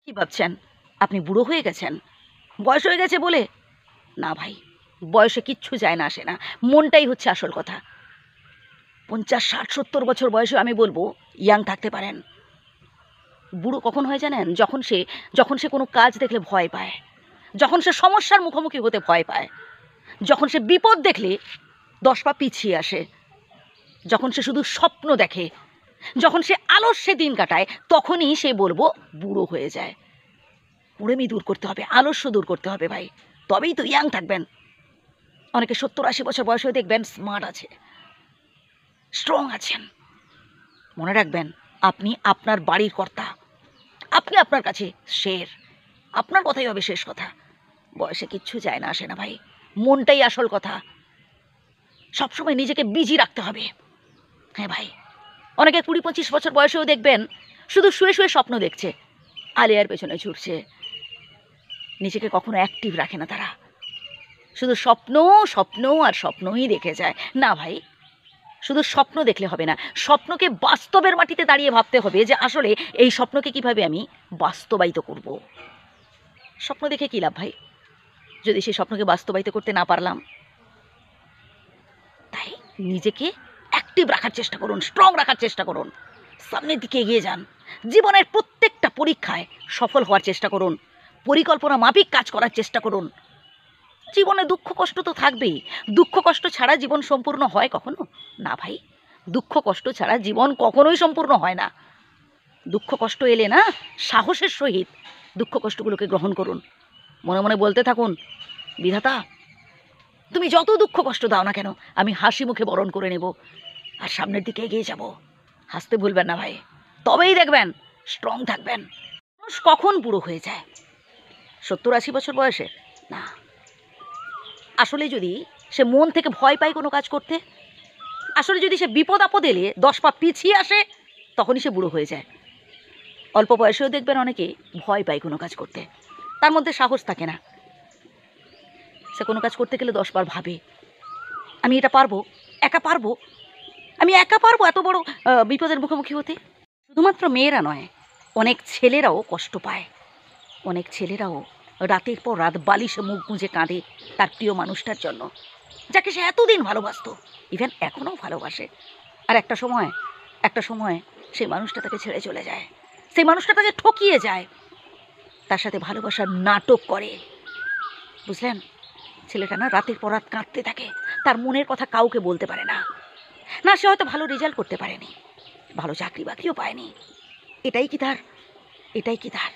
কি ভাবছেন আপনি বুড়ো হয়ে গেছেন, বয়স হয়ে গেছে বলে? না ভাই, বয়সে কিচ্ছু যায় না আসে না, মনটাই হচ্ছে আসল কথা। 50, 60, 70 বছর বয়সে আমি বলবো ইয়াং থাকতে পারেন। বুড়ো কখন হয় জানেন? যখন সে কোনো কাজ দেখলে ভয় পায়, যখন সে সমস্যার মুখোমুখি হতে ভয় পায়, যখন সে বিপদ দেখলে 10 পা পিছিয়ে আসে, যখন সে শুধু স্বপ্ন দেখে, যখন সে আলস্যে দিন কাটায়, তখনই সে বলবো বুড়ো হয়ে যায়। কুড়েমি দূর করতে হবে, আলস্য দূর করতে হবে ভাই, তবেই তো ইয়াং থাকবেন। অনেকে 70, 80 বছর বয়সেও দেখবেন স্মার্ট আছে, স্ট্রং আছেন। মনে রাখবেন, আপনি আপনার বাড়ির কর্তা, আপনি আপনার কাছে শের, আপনার কথাই হবে শেষ কথা। বয়সে কিচ্ছু যায় না আসে না ভাই, মনটাই আসল কথা। সবসময় নিজেকে বিজি রাখতে হবে। হ্যাঁ ভাই, অনেকে 20, 25 বছর বয়সেও দেখবেন শুধু শুয়ে শুয়ে স্বপ্ন দেখছে, আলিয়ার পেছনে ছুটছে, নিজেকে কখনো অ্যাক্টিভ রাখে না তারা, শুধু স্বপ্ন স্বপ্ন আর স্বপ্নই দেখে যায়। না ভাই, শুধু স্বপ্ন দেখলে হবে না, স্বপ্নকে বাস্তবের মাটিতে দাঁড়িয়ে ভাবতে হবে যে আসলে এই স্বপ্নকে কিভাবে আমি বাস্তবায়িত করব। স্বপ্ন দেখে কী লাভ ভাই, যদি সেই স্বপ্নকে বাস্তবায়িত করতে না পারলাম? তাই নিজেকে অ্যাক্টিভ রাখার চেষ্টা করুন, স্ট্রং রাখার চেষ্টা করুন, সামনের দিকে এগিয়ে যান। জীবনের প্রত্যেকটা পরীক্ষায় সফল হওয়ার চেষ্টা করুন, পরিকল্পনা মাফিক কাজ করার চেষ্টা করুন। জীবনে দুঃখ কষ্ট তো থাকবেই, দুঃখ কষ্ট ছাড়া জীবন সম্পূর্ণ হয় কখনো? না ভাই, দুঃখ কষ্ট ছাড়া জীবন কখনোই সম্পূর্ণ হয় না। দুঃখ কষ্ট এলে না, সাহসের সহিত দুঃখ কষ্টগুলোকে গ্রহণ করুন, মনে মনে বলতে থাকুন, বিধাতা তুমি যত দুঃখ কষ্ট দাও না কেন, আমি হাসি মুখে বরণ করে নেব আর সামনের দিকে এগিয়ে যাব। হাসতে ভুলবেন না ভাই, তবেই দেখবেন স্ট্রং থাকবেন। মানুষ কখন বুড়ো হয়ে যায়? 70, 80 বছর বয়সে? না, আসলে যদি সে মন থেকে ভয় পায় কোনো কাজ করতে, আসলে যদি সে বিপদ আপদ এলে 10 পা পিছিয়ে আসে, তখনই সে বুড়ো হয়ে যায়। অল্প বয়সেও দেখবেন অনেকে ভয় পায় কোনো কাজ করতে, তার মধ্যে সাহস থাকে না। সে কোনো কাজ করতে গেলে 10 বার ভাবে, আমি এটা পারবো, একা পারবো, আমি একা পারবো এত বড় বিপদের মুখোমুখি হতে? শুধুমাত্র মেয়েরা নয়, অনেক ছেলেরাও কষ্ট পায়। অনেক ছেলেরাও রাতের পর রাত বালিশে মুখ গুঁজে কাঁদে তার প্রিয় মানুষটার জন্য, যাকে সে এতদিন ভালোবাসতো, ইভেন এখনও ভালোবাসে। আর একটা সময় সেই মানুষটা তাকে ছেড়ে চলে যায়, সেই মানুষটা তাকে ঠকিয়ে যায়, তার সাথে ভালোবাসার নাটক করে। বুঝলেন? ছেলেটা না রাতের পর রাত কাঁদতে থাকে, তার মনের কথা কাউকে বলতে পারে না। না, সে হয়তো ভালো রেজাল্ট করতে পারেনি, ভালো চাকরি বাকরিও পায়নি, এটাই কি তার